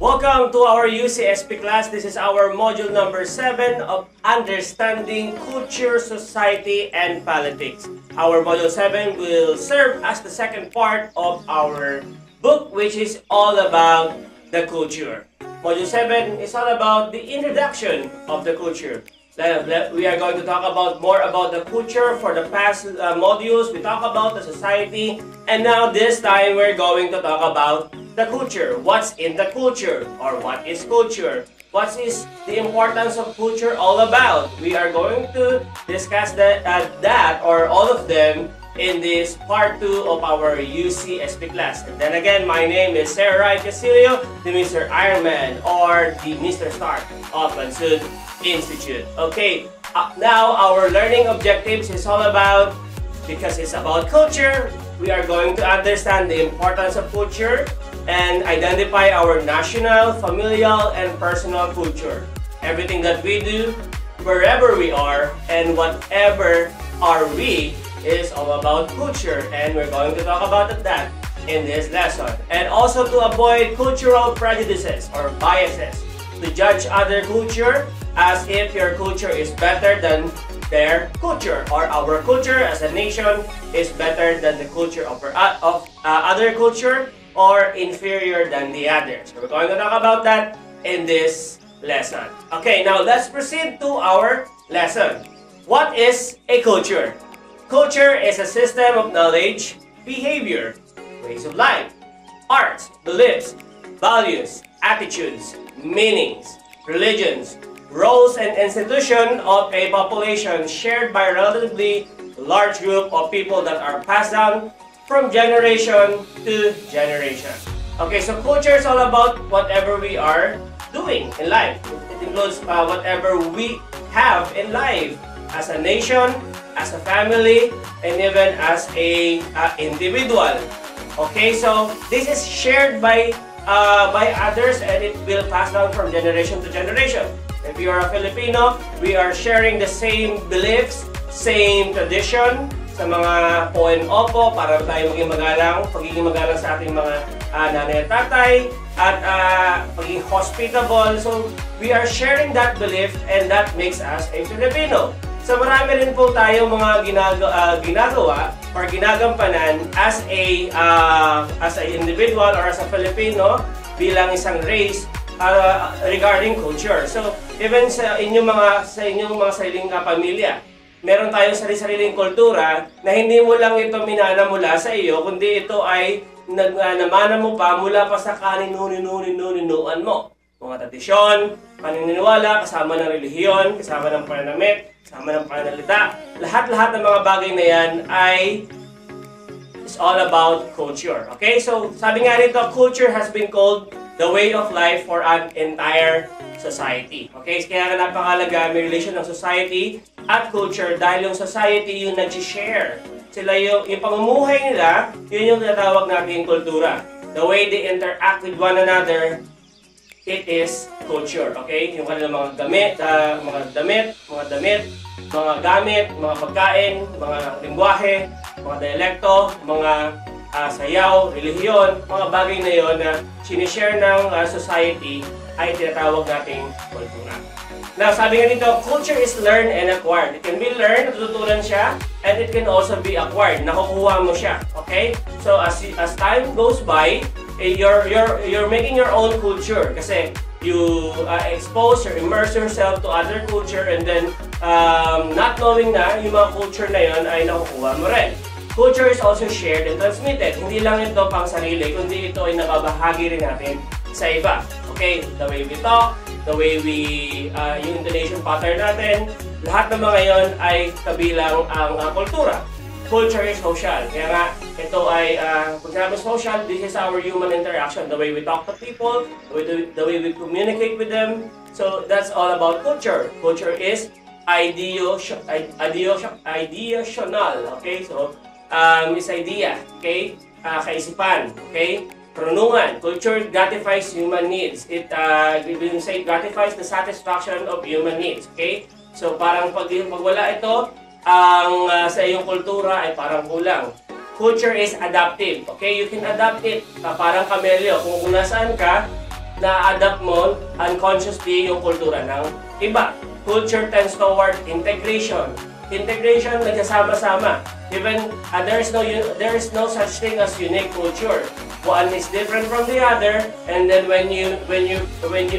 Welcome to our UCSP class. This is our module number 7 of Understanding Culture, Society, and Politics. Our module 7 will serve as the second part of our book, which is all about the culture. Module 7 is all about the introduction of the culture. We are going to talk about more about the culture. For the past modules, we talk about the society, and now this time we're going to talk about the culture. What's in the culture, or what is culture? What is the importance of culture all about? We are going to discuss that or all of them in this part 2 of our UCSP class. And then again, my name is Sir Rai Casilio, the Mr. Ironman or the Mr. Stark of Bansud Institute. Okay, now our learning objectives is all about, because it's about culture, we are going to understand the importance of culture and identify our national, familial, and personal culture. Everything that we do, wherever we are, and whatever are we, is all about culture, and we're going to talk about that in this lesson. And also to avoid cultural prejudices or biases, to judge other culture as if your culture is better than their culture, or our culture as a nation is better than the culture of other culture, or inferior than the others. We're going to talk about that in this lesson. Okay, now let's proceed to our lesson. What is a culture? Culture is a system of knowledge, behavior, ways of life, arts, beliefs, values, attitudes, meanings, religions, roles, and institutions of a population shared by a relatively large group of people that are passed down from generation to generation. Okay, so culture is all about whatever we are doing in life. It includes whatever we have in life as a nation, as a family, and even as a individual. Okay, so this is shared by others, and it will pass down from generation to generation. If you are a Filipino, we are sharing the same beliefs, same tradition, sa mga po and opo, para tayo pagiging magalang sa ating mga nanay at tatay, at pagiging hospitable. So, we are sharing that belief, and that makes us a Filipino. So, marami rin po tayo mga ginagawa or ginagampanan as a individual or as a Filipino bilang isang race regarding culture. So, even sa inyong mga sariling pamilya, meron tayong sarili-sariling kultura na hindi mo lang ito minana mula sa iyo, kundi ito ay namana mo pa mula pa sa kaninu-ninuan mo. Mga tradisyon, paniniwala, kasama ng relihiyon, kasama ng pananamit, kasama ng pananalita. Lahat-lahat ng mga bagay na yan ay is all about culture. Okay? So, sabi nga rito, culture has been called the way of life for an entire society. Okay? Kaya napakalaga may relation ng society at culture dahil yung society yung nag-share. Sila yung pamumuhay nila, yun yung tinatawag natin kultura. The way they interact with one another, it is culture. Okay? Yung kanilang mga damit, mga gamit, mga pagkain, mga lingwahe, mga dialekto, mga sayaw, relihiyon, mga bagay na yon na sinishare ng society ay tinatawag nating kultura. Now, sabi nga dito, culture is learned and acquired. It can be learned, natututunan siya, and it can also be acquired. Nakukuha mo siya. Okay? So, as time goes by, you're making your own culture. Kasi you expose or immerse yourself to other culture, and then not knowing na yung mga culture na yon ay nakukuha mo rin. Culture is also shared and transmitted. Hindi lang ito pang sarili, kundi ito ay nakabahagi rin natin sa iba. Okay? The way we talk, the way we, yung intonation pattern natin, lahat ng mga yon ay kabilang ang kultura. Culture is social. Kaya nga, ito ay, kung sinabi social, this is our human interaction. The way we talk to people, the way we communicate with them. So, that's all about culture. Culture is ideational. Okay? So, is idea. Okay? Kaisipan. Okay? Karunungan. Culture gratifies human needs. It gratifies the satisfaction of human needs. Okay? So, parang pag wala ito, ang sa iyong kultura ay parang kulang. Culture is adaptive. Okay? You can adapt it. Parang kamelyo. Kung nasaan ka, na-adapt mo unconsciously yung kultura ng iba. Culture tends toward integration. Integration, nagsasama-sama. Even there is no such thing as unique culture. One is different from the other, and then when you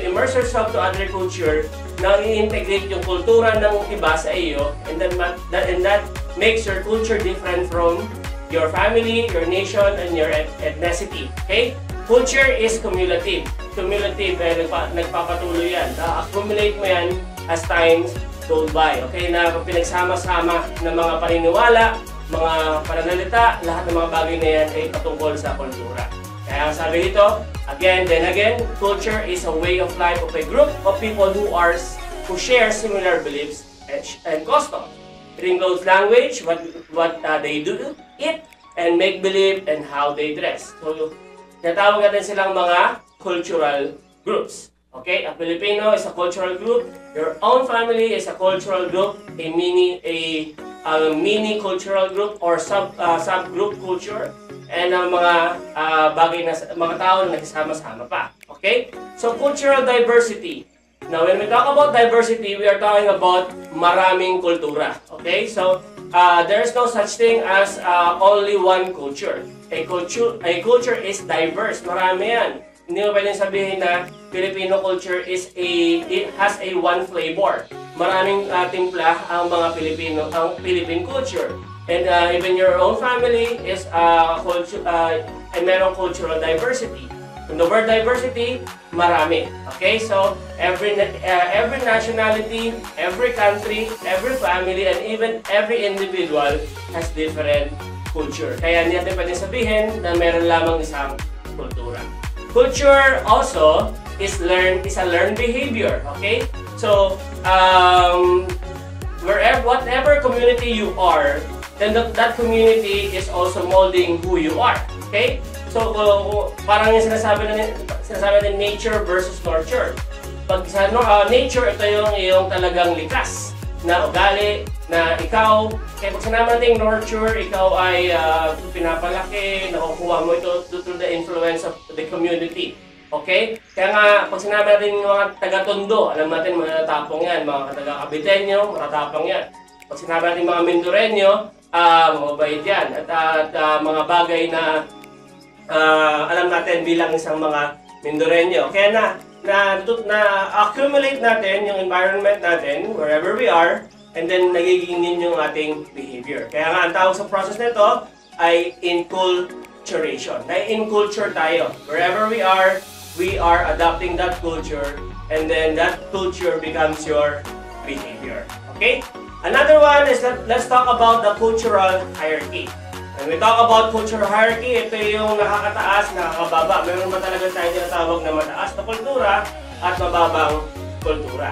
immerse yourself to other culture, na-integrate yung kultura ng iba sa iyo, and that makes your culture different from your family, your nation, and your ethnicity. Okay? Culture is cumulative. Cumulative, nagpapatuloy yan. Na-accumulate mo yan as times go by. Okay? Na pinagsama-sama ng mga paniniwala, mga pananalita, lahat ng mga bagay na yan ay patungkol sa kultura. Kaya ang sabi dito, again, then again, culture is a way of life of a group of people who share similar beliefs and customs. It includes language, what they do, eat, and make believe, and how they dress. So, tinatawag natin silang mga cultural groups. Okay, a Filipino is a cultural group. Your own family is a cultural group, a mini cultural group or subgroup culture, and ang mga bagay na mga tao na nagsama-sama pa. Okay, so cultural diversity. Now, when we talk about diversity, we are talking about maraming kultura. Okay, so there is no such thing as only one culture. A culture is diverse. Marami yan. Hindi mo pwedeng sabihin na Filipino culture has a one flavor. Maraming timpla ang mga Philippine culture. And even your own family is merong cultural diversity. From the word diversity, marami. Okay, so every nationality, every country, every family, and even every individual has different culture. Kaya hindi natin pwedeng sabihin na meron lamang isang kultura. Culture also is a learned behavior. Okay, so whatever community you are, then that community is also molding who you are. Okay, so parang yung sinasabi natin nature versus nurture. Pag sa nature, ito yung iyong talagang likas na ugali na ikaw. Kaya pag sinabi natin nurture, ikaw ay pinapalaki, nakukuha mo ito through the influence of the community. Okay? Kaya nga, pag sinabi natin mga taga-Tondo, alam natin matatapong yan. Mga taga-Caviteño, matatapong yan. Pag sinabi natin mga Mindoreño, mabait yan. At mga bagay na alam natin bilang isang mga Mindoreño. Kaya na-accumulate natin yung environment natin, wherever we are, and then nagiging din yung ating behavior. Kaya nga, ang tawag sa process nito ay enculturation. Na-enculture tayo. Wherever we are adopting that culture, and then that culture becomes your behavior. Okay? Another one is let's talk about the cultural hierarchy. When we talk about cultural hierarchy, ito yung nakakataas, nakakababa. Meron ba talaga tayong tinatawag na mataas na kultura at mababang kultura?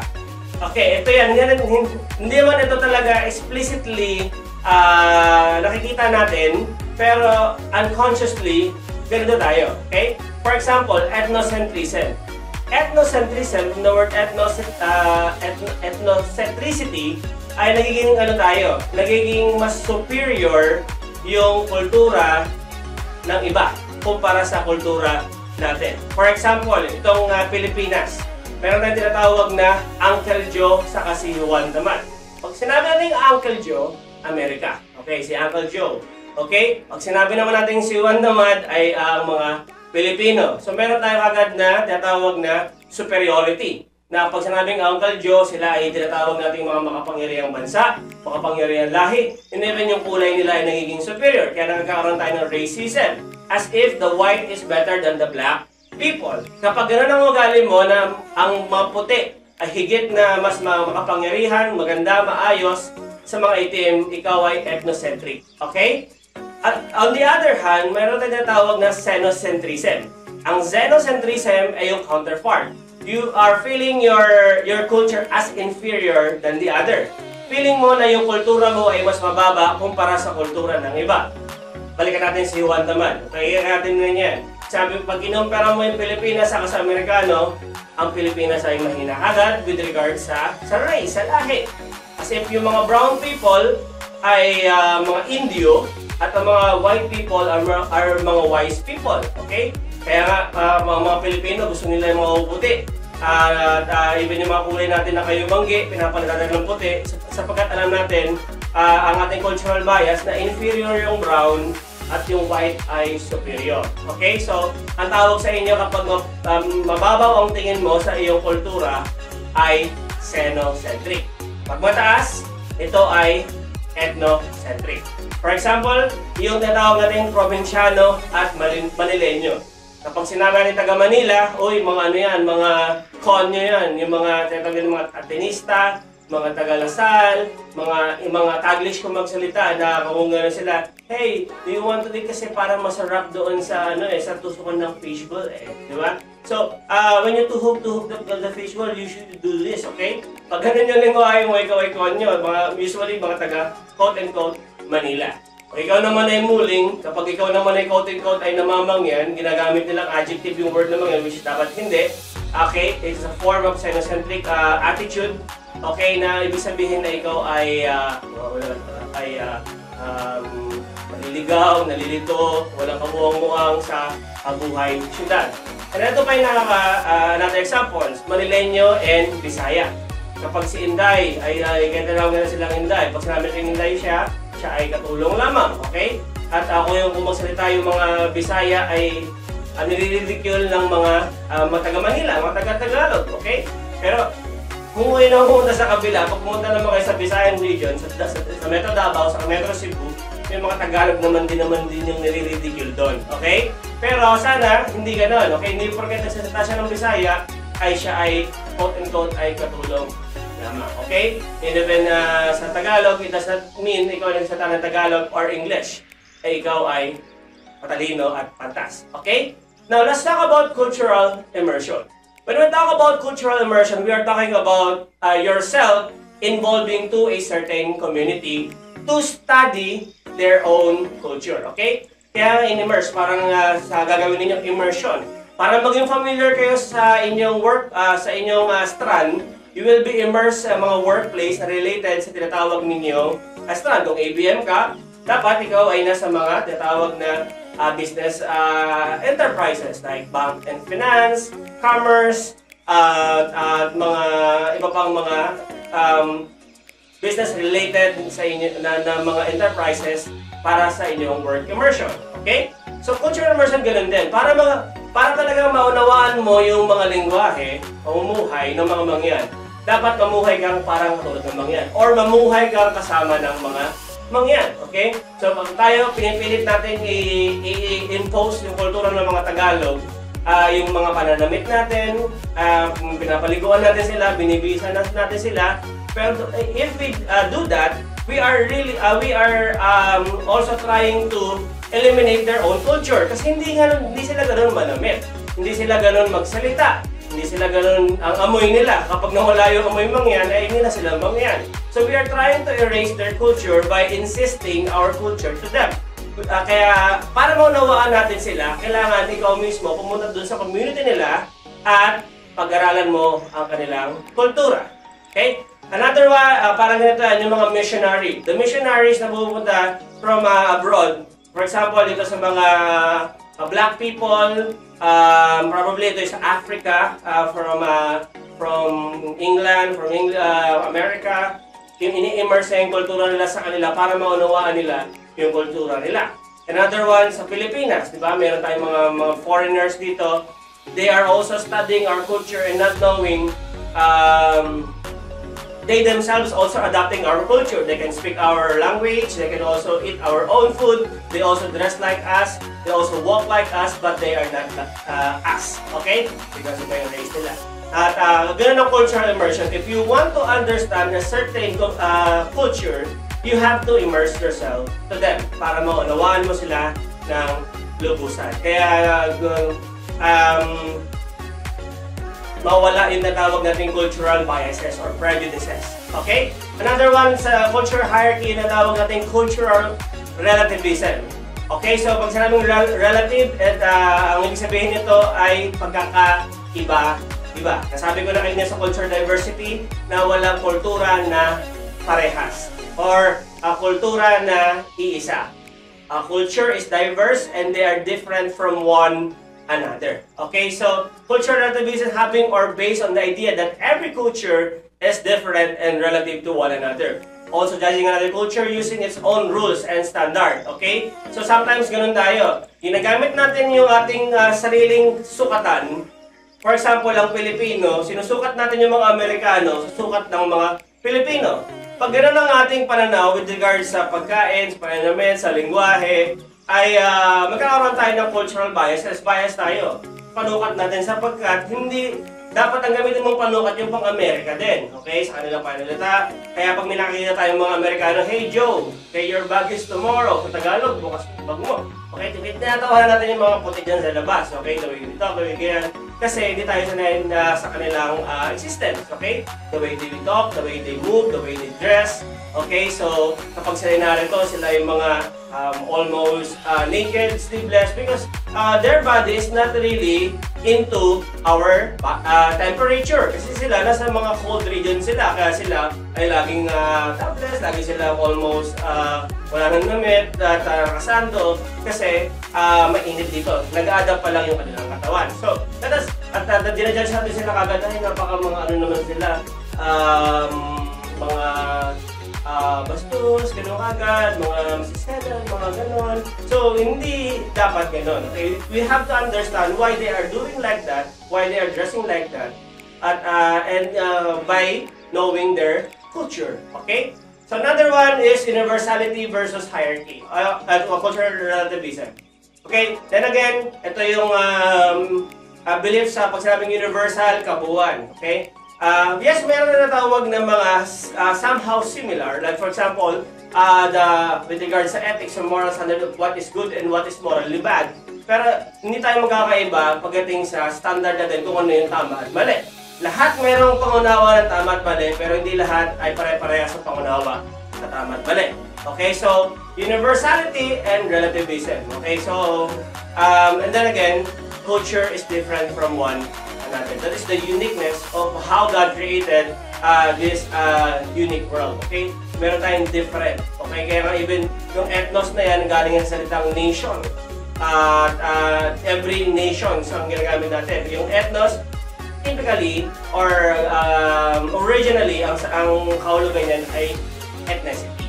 Okay, ito yan. Hindi man ito talaga explicitly nakikita natin, pero unconsciously, ganito tayo. Okay? For example, ethnocentrism. Ethnocentrism, from the word ethnocentricity, ay nagiging nagiging mas superior yung kultura ng iba kumpara sa kultura natin. For example, itong Pilipinas. Meron tayong tinatawag na Uncle Joe saka si Juan Tamad. Pag sinabi natin Uncle Joe, Amerika. Okay, si Uncle Joe. Okay? Pag sinabi naman natin si Juan Tamad ay ang mga Pilipino. So meron tayong agad na tinatawag na superiority. Na pag sinabing Uncle Joe, sila ay tinatawag nating mga makapangyarihang bansa, makapangyarihang lahi, and even yung kulay nila ay nagiging superior. Kaya nagkakaroon tayo ng racism. As if the white is better than the black people. Kapag gano'n ang ugali mo na ang mga puti ay higit na mas makapangyarihan, maganda, maayos, sa mga itim, ikaw ay ethnocentric. Okay? At on the other hand, mayroon tayong tinatawag na xenocentrism. Ang xenocentrism ay yung counterpart. You are feeling your culture as inferior than the other. Feeling mo na yung kultura mo ay mas mababa kumpara sa kultura ng iba. Balikan natin si Juan Tamad. Kaya natin na yan. Sabi, pag kinumpara mo yung Pilipinas sa Amerikano, ang Pilipinas ay mahina agad with regard sa race, sa lahi. As if yung mga brown people ay mga Indio at ang mga white people are mga wise people. Okay? Kaya nga, mga Pilipino, gusto nila yung mga puti. Even yung mga kulay natin na kayo manggi, pinapalitan ng puti, sapagkat alam natin, ang ating cultural bias na inferior yung brown at yung white ay superior. Okay? So, ang tawag sa inyo kapag mababaw ang tingin mo sa iyong kultura ay xenocentric. Pag mataas, ito ay ethnocentric. For example, yung tinatawag natin probinsyano at Manileño. Kapag sinabi ni taga Manila, uy, mga ano yan, mga konyo yan, yung mga tinatawag ng mga Atenista, mga taga Lasal, mga Taglish kung magsalita na kung gano'n sila, hey, do you want to eat kasi parang masarap doon sa sa tusukan ng fishbowl di ba? So, when you hook the fishbowl, you should do this, okay? Pag ganun yung lingwahe mo, ikaw ay konyo, usually mga taga quote-unquote Manila. Pag ikaw naman ay muling, kapag ikaw naman ay quote-unquote ay namamangyan, ginagamit nilang adjective yung word na mangyan, which dapat hindi. Okay, it's a form of xenocentric attitude. Okay, na ibig sabihin na ikaw ay maliligaw, nalilito, walang kabuang-muang sa buhay syudad. And ito pa yung another examples, Manileño and Bisaya. Kapag si Inday ay tinawag na silang Inday, pag sinabi rin Inday siya ay katulong lamang, okay? At ako yung kung magsalita yung mga Bisaya ay niliridicule ng mga taga Manila, mga taga-Tagalog, okay? Pero kung kayo na pumunta sa kabila, pag pumunta naman kayo sa Visayan region, sa Metro Davao, sa Metro Cebu, may mga Tagalog naman din yung niliridicule doon, okay? Pero sana hindi gano'n, okay? Hindi porket nagsasalita siya ng Bisaya, ay siya ay quote-unquote ay katulong lamang, okay? And even sa Tagalog, it does not mean ikaw nagsasalita ng Tagalog or English, ay ikaw ay matalino at pantas, okay? Now, let's talk about cultural immersion. When we talk about cultural immersion, we are talking about yourself involving to a certain community to study their own culture, okay? Kaya in-immerse, parang sa gagawin ninyong immersion. Para maging familiar kayo sa inyong work, sa inyong strand, you will be immersed sa mga workplace na related sa tinatawag ninyong strand. Kung ABM ka, dapat ikaw ay nasa mga tinatawag na business enterprises like bank and finance, commerce, at mga iba pang mga business related sa inyo na mga enterprises para sa inyong work immersion. Okay? So cultural immersion ganun din. Para talagang maunawaan mo yung mga lingwahe o mamumuhay ng mga mangyan, dapat mamuhay kang parang katulad ng mangyan or mamuhay kang kasama ng mga mangyan. Okay? So pag tayo pinipilit natin i-impose yung kultura ng mga Tagalog, yung mga pananamit natin, pinapaliguan natin sila, binibisan natin sila. Pero if we do that, we are also trying to eliminate their own culture. Kasi hindi sila ganoon manamit, hindi sila ganoon magsalita, hindi sila ganoon ang amoy nila. Kapag nawala yung amoy mangyan, ay hindi na sila mangyan. So we are trying to erase their culture by insisting our culture to them. Kaya para maunawaan natin sila, kailangan ikaw mismo pumunta dun sa community nila at pag-aralan mo ang kanilang kultura. Okay? Another one, parang ganito yung mga missionary. The missionaries na pupunta from abroad, for example, dito sa mga black people, probably ito sa Africa, from England, America, yung ini-immerse yung kultura nila sa kanila para maunawaan nila yung kultura nila. Another one sa Pilipinas, di ba? Meron tayong mga foreigners dito. They are also studying our culture and not knowing they themselves also adapting our culture. They can speak our language, they can also eat our own food, they also dress like us, they also walk like us, but they are not us. Okay? Because iba yung race nila. At ganun ang cultural immersion. If you want to understand a certain culture, you have to immerse yourself to them para maunawaan mo sila ng lubusan. Kaya mawala yung natawag natin cultural biases or prejudices. Okay? Another one sa culture hierarchy na tawag natin cultural relativism. Okay? So pag sinabing relative, at ang ibig sabihin nito ay pagkakaiba-iba. Nasabi ko na kanina sa culture diversity na walang kultura na parehas or kultura na iisa. Culture is diverse and they are different from one another. Okay, so cultural relativism having or based on the idea that every culture is different and relative to one another. Also judging another culture using its own rules and standard. Okay? So sometimes ganun tayo. Ginagamit natin yung ating sariling sukatan. For example, ang Pilipino, sinusukat natin yung mga Amerikano sa sukat ng mga Pilipino. Pag gano'n ang ating pananaw with regards sa pagkain, sa pananamit, sa lingwahe, ay magkakaroon tayo ng cultural bias tayo. Panukat natin sapagkat hindi dapat ang gamitin mong panukat yung pang-Amerika din. Okay? Sa kanilang pananalita. Kaya pag may nakikita tayong mga Amerikano, "Hey Joe, pay your baggage tomorrow." Sa Tagalog, bukas bag mo. Okay? Tinatawanan natin yung mga puti dyan sa labas. Okay? The way we talk, the way ganyan. Kasi hindi tayo sanayin sa kanilang existence. Okay? The way they talk, the way they move, the way they dress. Okay? So, kapag sila narito, sila yung mga almost naked, sleeveless because their body is not really into our temperature. Kasi sila nasa mga cold region sila. Kaya sila ay laging topless, lagi sila almost wala nang damit at nakasando. Kasi mainit dito. Nag-a-adapt pa lang yung kanilang katawan. So, at dinajudge natin sila kagad ay napaka mga ano naman sila. Mga bastos, gano'n agad, mga masiselan, mga gano'n. So, hindi dapat gano'n. Okay? We have to understand why they are doing like that, why they are dressing like that, and by knowing their culture. Okay? So, another one is universality versus hierarchy, cultural relativism. Okay? Then again, ito yung belief sa pag sinabing universal, kabuuan. Okay? Yes, meron na natawag na mga somehow similar. Like for example, with regards sa ethics or moral standard of what is good and what is morally bad. Pero hindi tayo magkakaiba pagdating sa standard natin kung ano yung tama at mali. Lahat mayroong pangunawa ng tama at mali, pero hindi lahat ay pare-parehas sa pangunawa sa tama at mali. Okay, so universality and relativism. Okay, so and then again, culture is different from one another. That is the uniqueness of how God created this unique world. Okay? Meron tayong different. Okay? Kaya nga even yung ethnos na yan galing sa salitang nation. Every nation so ang ginagamit natin. Yung ethnos, typically or originally, ang kahulugan yan ay ethnicity.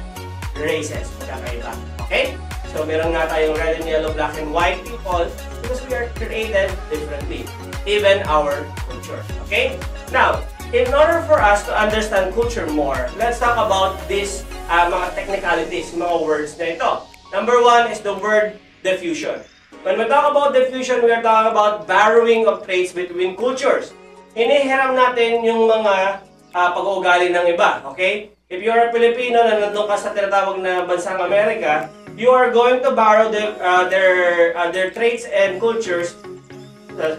Races. Magkakaiba. Okay? So meron nga tayong red and yellow, black and white people because we are created differently. Even our culture. Okay? Now, in order for us to understand culture more, let's talk about these mga technicalities, mga words na ito. Number one is the word diffusion. When we talk about diffusion, we are talking about borrowing of traits between cultures. Hinihiram natin yung mga pag-uugali ng iba. Okay? If you are a Filipino na nandun ka sa tinatawag na bansang Amerika, you are going to borrow their traits and cultures. Pag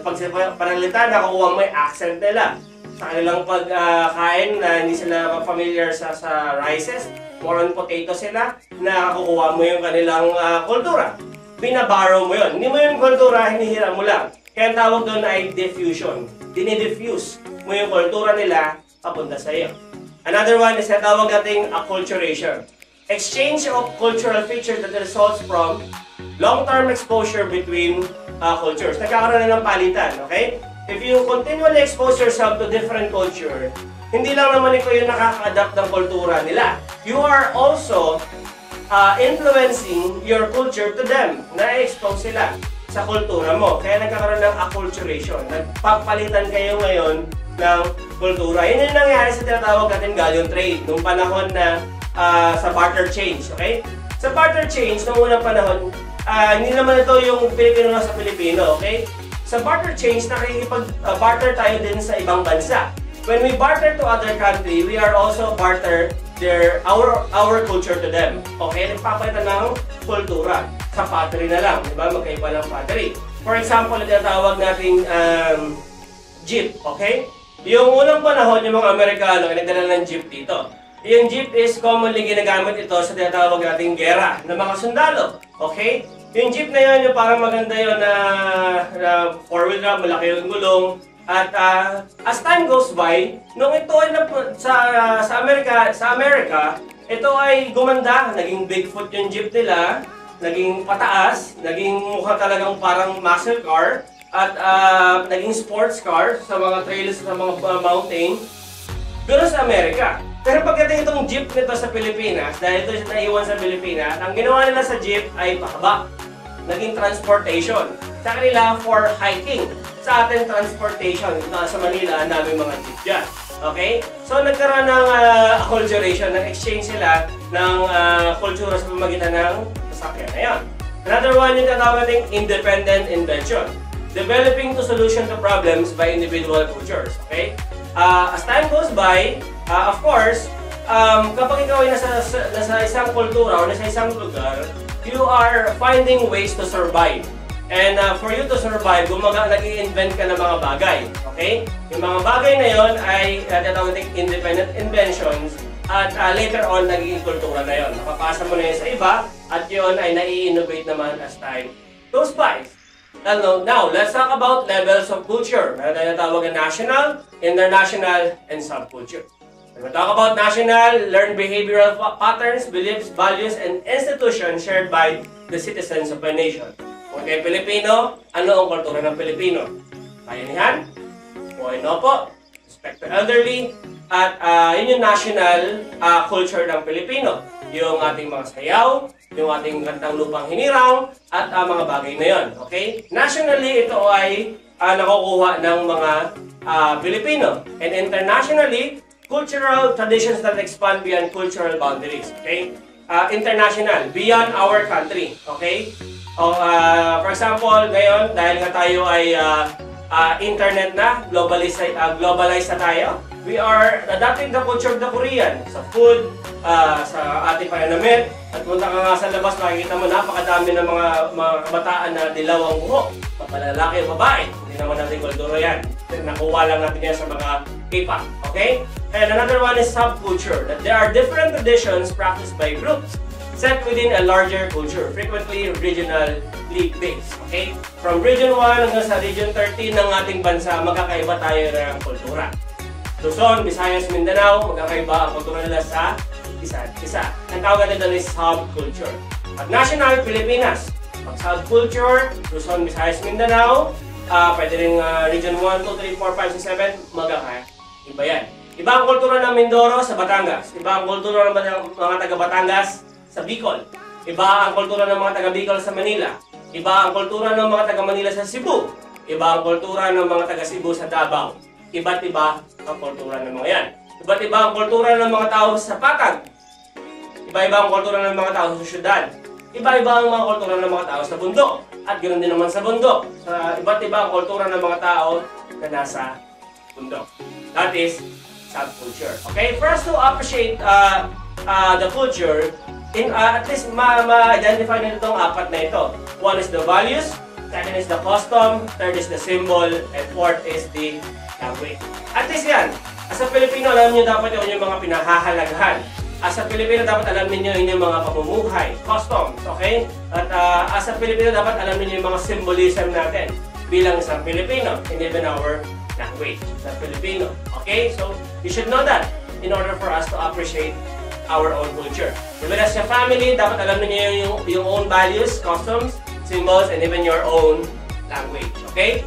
panalita, nakukuha mo yung accent nila. Sa kanilang pagkain na hindi sila familiar sa rices, more on potato sila, nakukuha mo yung kanilang kultura. Binaborrow mo yun. Hindi mo yung kultura, hinihiram mo lang. Kaya ang tawag doon ay diffusion. Dinidifuse mo yung kultura nila papunta sa iyo. Another one is na tawag nating acculturation. Exchange of cultural features that results from long-term exposure between cultures. Nagkakaroon na ng palitan, okay? If you continually expose yourself to different culture, hindi lang naman ikaw yung nakaka-adapt ng kultura nila. You are also influencing your culture to them. Na-expose sila sa kultura mo. Kaya nagkakaroon ng acculturation. Nagpapalitan kayo ngayon ng kultura. Yun yung nangyari sa tinatawag natin galleon trade. Noong panahon na sa barter change, okay? Sa barter change, noong unang panahon, hindi naman ito yung Pilipino na sa Pilipino, okay? Sa barter change, nakikipag-barter tayo din sa ibang bansa. When we barter to other country, we are also barter our culture to them. Okay? Nagpapalitan ng kultura. Sa pottery na lang, di ba? Magkaiba ng pottery. For example, tinatawag nating jeep, okay? Yung unang panahon, yung mga Amerikano ay nagdala ng jeep dito. Yung jeep is commonly ginagamit ito sa tinatawag nating gera ng mga sundalo. Okay? Yung jeep na yun, yung parang maganda yun na four-wheel drive, malaki yung gulong. At as time goes by, nung ito ay sa Amerika, ito ay gumanda. Naging Bigfoot yung jeep nila, naging pataas, naging mukha talagang parang muscle car. at naging sports car sa mga trails, sa mga mountain, doon sa Amerika. Pero pagdating itong jeep nito sa Pilipinas, dahil ito naiwan sa Pilipinas, ang ginawa nila sa jeep ay pakaba. Naging transportation. Sa kanila, for hiking. Sa atin, transportation. Ito sa Manila, ang daming mga jeep dyan. Okay? So, nagkaroon ng acculturation, ng exchange sila ng kultura sa pamagitan ng sasakyan na yan. Another one yung tatawag nating independent invention. Developing to solution to problems by individual cultures. Okay? As time goes by, of course, kapag ikaw ay nasa isang kultura o nasa isang lugar, you are finding ways to survive. And for you to survive, nag-i-invent ka ng mga bagay. Okay? Yung mga bagay na yon ay tinatawag nating independent inventions at later on, nagiging kultura na yon. Napapasa mo na yun sa iba at yun ay nai-innovate naman as time goes by. Now, let's talk about levels of culture. Meron tayo natawag na national, international, and subculture. When we talk about national, learn behavioral patterns, beliefs, values, and institutions shared by the citizens of a nation. Kung kayo Pilipino, ano ang kultura ng Pilipino? Bayanihan, buhay nopo, respect the elderly, at yun yung national culture ng Pilipino. Yung ating mga sayaw, yung ating kantang lupang hinirang, at mga bagay na yun. Okay? Nationally, ito ay nakukuha ng mga Pilipino. And internationally, cultural traditions that expand beyond cultural boundaries. Okay? International, beyond our country. Okay? For example, ngayon, dahil nga tayo ay internet na, globalized na tayo, we are adapting the culture of the Korean sa food, sa ating pananamit. At punta ka nga sa labas, makikita mo napakadami ng mga kabataan na dilaw ang buhok. Mapalalaki o babae. Hindi naman natin kultura yan. Nakuha lang natin yan sa mga K-pop. Okay? And another one is subculture. That there are different traditions practiced by groups set within a larger culture, frequently regionally based. Okay? From Region 1 hanggang sa Region 13 ng ating bansa, magkakaiba tayo ng kultura. Luzon, Visayas, Mindanao, magkakaiba ang kultura nila sa isa't isa. Ang tawag nila is subculture. At national, Pilipinas. Pag subculture, Luzon, Visayas, Mindanao, pwede rin Region 1, 2, 3, 4, 5, 6, 7, magkakaiba yan. Iba ang kultura ng Mindoro sa Batangas. Iba ang kultura ng mga taga-Batangas sa Bicol. Iba ang kultura ng mga taga-Bicol sa Manila. Iba ang kultura ng mga taga-Manila sa Cebu. Iba ang kultura ng mga taga-Cebu sa Davao. Iba't iba ang kultura ng mga yan. Iba't iba ang kultura ng mga tao sa Patag. Iba-iba ang kultura ng mga tao sa syudad. Iba-iba ang mga kultura ng mga tao sa bundok. At ganoon din naman sa bundok. Iba't iba ang kultura ng mga tao na nasa bundok. That is subculture. Okay, for us to appreciate the culture, at least ma-identify nito itong apat na ito. One is the values, second is the custom, third is the symbol, and fourth is the language. At least yan, as a Pilipino, alam nyo dapat yung mga pinahahalagahan. As a Pilipino, dapat alam niyo yung mga pamumuhay, customs, okay? At as a Pilipino, dapat alam niyo yung mga symbolism natin bilang isang Pilipino, and even our language, the Filipino. Okay? So, you should know that in order for us to appreciate our own culture. Even as a family, dapat alam niyo yung own values, customs, symbols, and even your own language. Okay?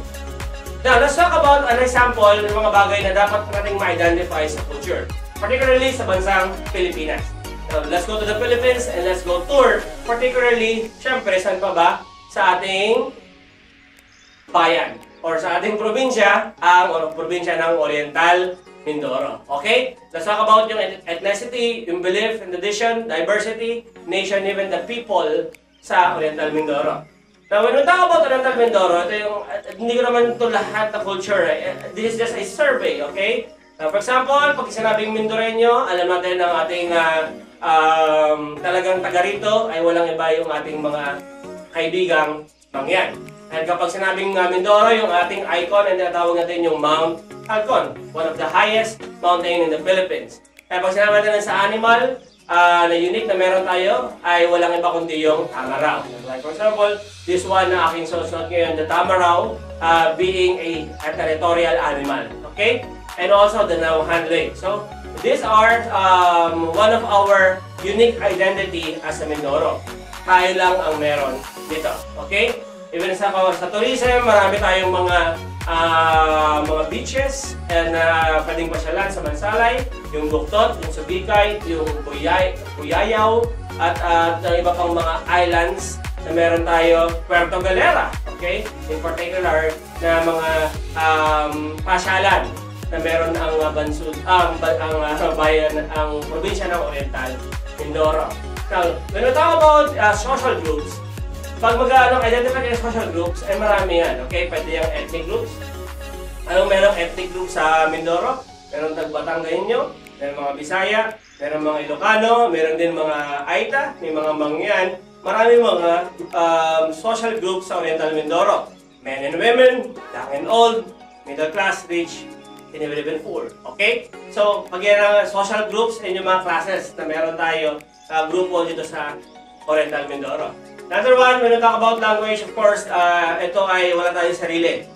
Now, let's talk about an example ng mga bagay na dapat nating ma-identify sa culture, particularly sa bansang Pilipinas. Now, let's go to the Philippines and let's go tour, particularly, syempre, saan pa ba? Sa ating bayan or sa ating probinsya, ang probinsya ng Oriental Mindoro. Okay? Let's talk about yung ethnicity, yung belief and tradition, diversity, nation, even the people sa Oriental Mindoro. Now, when we talk about Oriental Mindoro, ito yung, hindi ko naman ito lahat na culture. This is just a survey, okay? For example, pag sinabing Mindoreño, alam natin ang ating talagang taga rito ay walang iba yung ating mga kaibigang Mangyan. At kapag sinabing Mindoro, yung ating icon, and tinatawag natin yung Mount Halcon, one of the highest mountain in the Philippines. Kaya pag sinabi natin sa animal na unique na meron tayo, ay walang iba kundi yung tamaraw. Like for example, this one na aking susunod ngayon, the tamaraw, being a territorial animal. Okay? And also the Nauhan Lake. So, these are one of our unique identity as a Mindoro. Tayo lang ang meron dito. Okay? Even sa tourism, marami tayong mga beaches na pwedeng pasyalan sa Mansalay, yung Buktot, yung Subikay, yung Buyayaw, at iba pang mga islands na meron tayo, Puerto Galera, okay? In particular, na mga pasyalan na meron ang bansud, bayan, ang probinsya ng Oriental Mindoro. Now, when we talk about social groups, pag mag-identify kayo social groups, ay marami yan, okay? Pwede yung ethnic groups. Merong ethnic group sa Mindoro? Meron Tagbatangainyo, meron mga Bisaya, meron mga Ilocano, meron din mga Aita, may mga Mangyan. Marami mga social groups sa Oriental Mindoro. Men and women, young and old, middle class, rich, and even poor. Okay? So, pag yan social groups, yun yung mga classes na meron tayo grupo dito sa Oriental Mindoro. Another one, when we talk about language, of course, ito ay wala tayong sarili.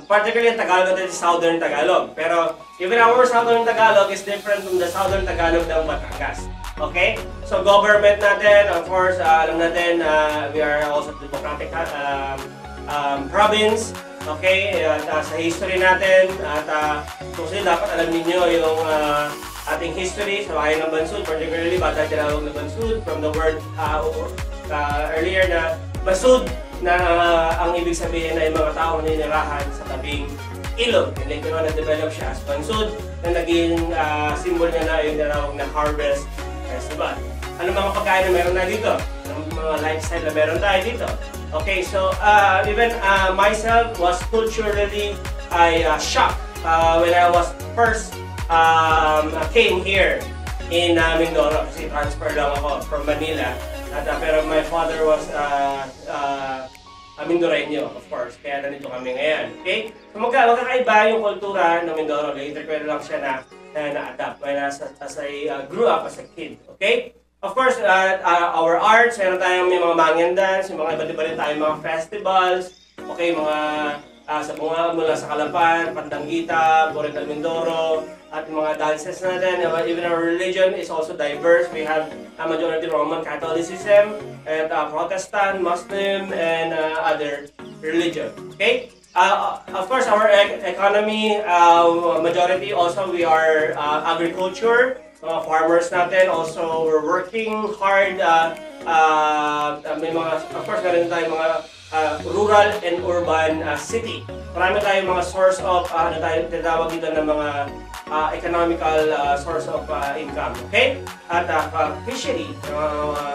Particularly Tagalog natin is Southern Tagalog. Pero even our Southern Tagalog is different from the Southern Tagalog ng Batangas. Okay? So government natin, of course, alam natin, we are also democratic province. Okay? Sa history natin, at kung sila dapat alam ninyo yung ating history sa bahay ng Bansud, particularly Batang Tinawag na Bansud, from the word earlier na Basud, na ang ibig sabihin ay mga taong ninirahan sa tabing ilog. And later on, na-develop siya as Bansud, na naging symbol niya na yung tinawag na Harvest Festival. Ano mga pagkain na meron na dito? Ano mga lifestyle na meron tayo dito? Okay, so even myself was culturally shocked when I was first came here in Mindoro, kasi transfer lang ako from Manila. Pero my father was Mindoreño, of course, kaya nandito kami ngayon. Okay? So magkakaiba yung kultura ng Mindoro. Later ko lang siya na-adapt when as I grew up as a kid. Okay? Of course, our arts, meron tayong may mga Mangyan dance, yung mga iba't iba rin tayong mga festivals, okay, mga sa bunga mula sa Kalapan, Pandanggita, Oriental Mindoro, at mga dances natin. Even our religion is also diverse. We have a majority Roman Catholicism, and Protestant, Muslim, and other religion. Okay? Of course, our economy, majority also we are agriculture. Mga farmers natin, also we're working hard. May mga, of course, meron tayong mga rural and urban city. Marami tayong mga source of tinatawag dito ng mga economical source of income. Okay? At fishery,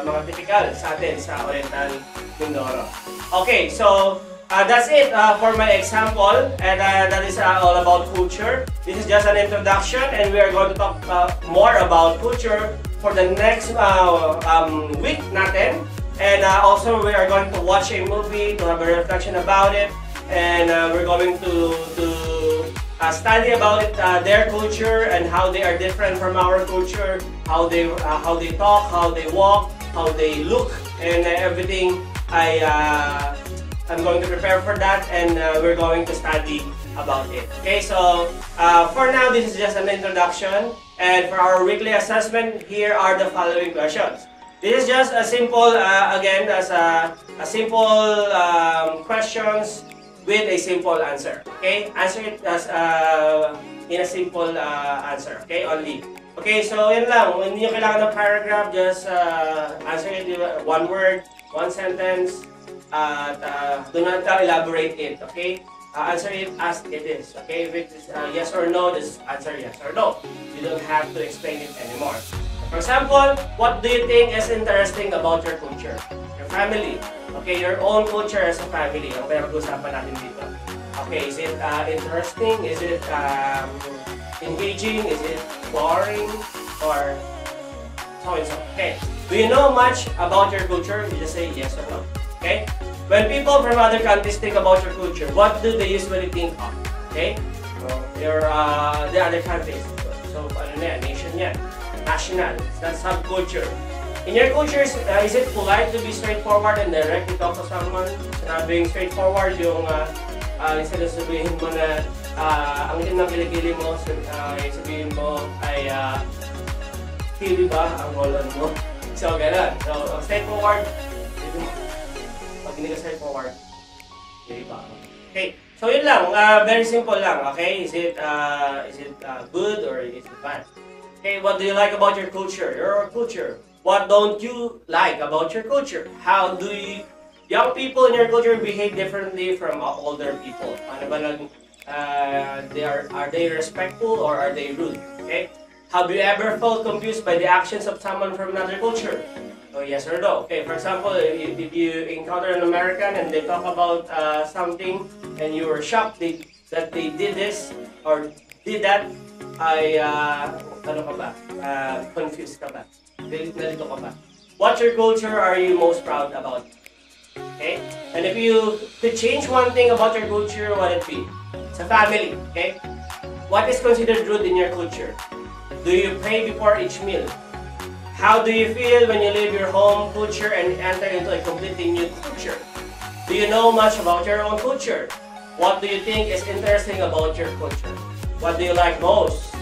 mga typical sa atin sa Oriental Mindoro. Okay, so that's it for my example, and that is all about culture. This is just an introduction, and we are going to talk more about culture for the next week natin. And also we are going to watch a movie to have a reflection about it, and we're going to study about it, their culture and how they are different from our culture, how they talk, how they walk, how they look, and everything. I'm going to prepare for that, and we're going to study about it. Okay, so for now, this is just an introduction, and for our weekly assessment, here are the following questions. This is just a simple, again, as a simple questions with a simple answer. Okay, answer it as in a simple answer. Okay, only. Okay, so yun lang. Hindi nyo kailangan ng paragraph. Just answer it with one word, one sentence. Do not elaborate it. Okay, answer it as it is. Okay, if it is yes or no, just answer yes or no. You don't have to explain it anymore. For example, what do you think is interesting about your culture? Your family. Okay, your own culture as a family. Ang pinag-usapan natin dito. Okay, is it interesting? Is it engaging? Is it boring? Or so and so. Okay. Do you know much about your culture? You just say yes or no. Okay? When people from other countries think about your culture, what do they usually think of? Okay? So, the other countries. So, ano na yan? Nation yan. National. That's subculture. In your culture, is it polite to be straightforward and direct to talk to someone? Not being straightforward, yung instead of sabihin mo na ang itim ng kilikili mo, sabihin mo ay pili ba ang rolon mo? So, gano'n. So, straightforward. Pag hindi ka straightforward, Diba? Okay. So yun lang, very simple lang, okay? Is it good or is it bad? Okay, what do you like about your culture? What don't you like about your culture? How do young people in your culture behave differently from older people? Paano ba are they respectful or are they rude? Okay? Have you ever felt confused by the actions of someone from another culture? So yes or no? Okay, for example, if you encounter an American and they talk about something and you were shocked that they did this or did that, ano ka ba? Confused ka ba? Nalito ka ba? What your culture are you most proud about? Okay? And if you could change one thing about your culture, what would it be? It's a family, okay? What is considered rude in your culture? Do you pray before each meal? How do you feel when you leave your home culture and enter into a completely new culture? Do you know much about your own culture? What do you think is interesting about your culture? What do you like most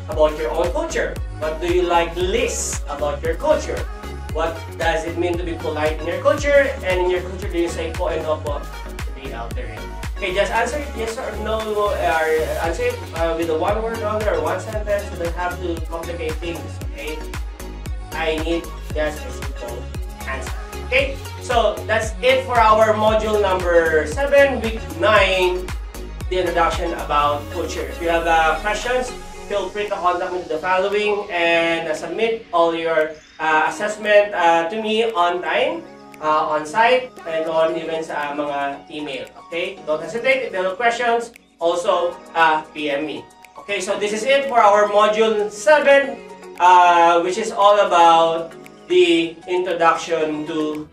about your own culture? What do you like least about your culture? What does it mean to be polite in your culture? And in your culture, do you say po and opo to be out there? Okay, just answer it yes or no, or answer it with a one word only or one sentence. You don't have to complicate things, okay? I need just a simple answer. Okay, so that's it for our module number 7, week 9, the introduction about culture. If you have questions, feel free to contact me to the following and submit all your assessment to me on time, on site, and on even sa mga email. Okay, don't hesitate if you have questions. Also, PM me. Okay, so this is it for our module 7. Which is all about the introduction to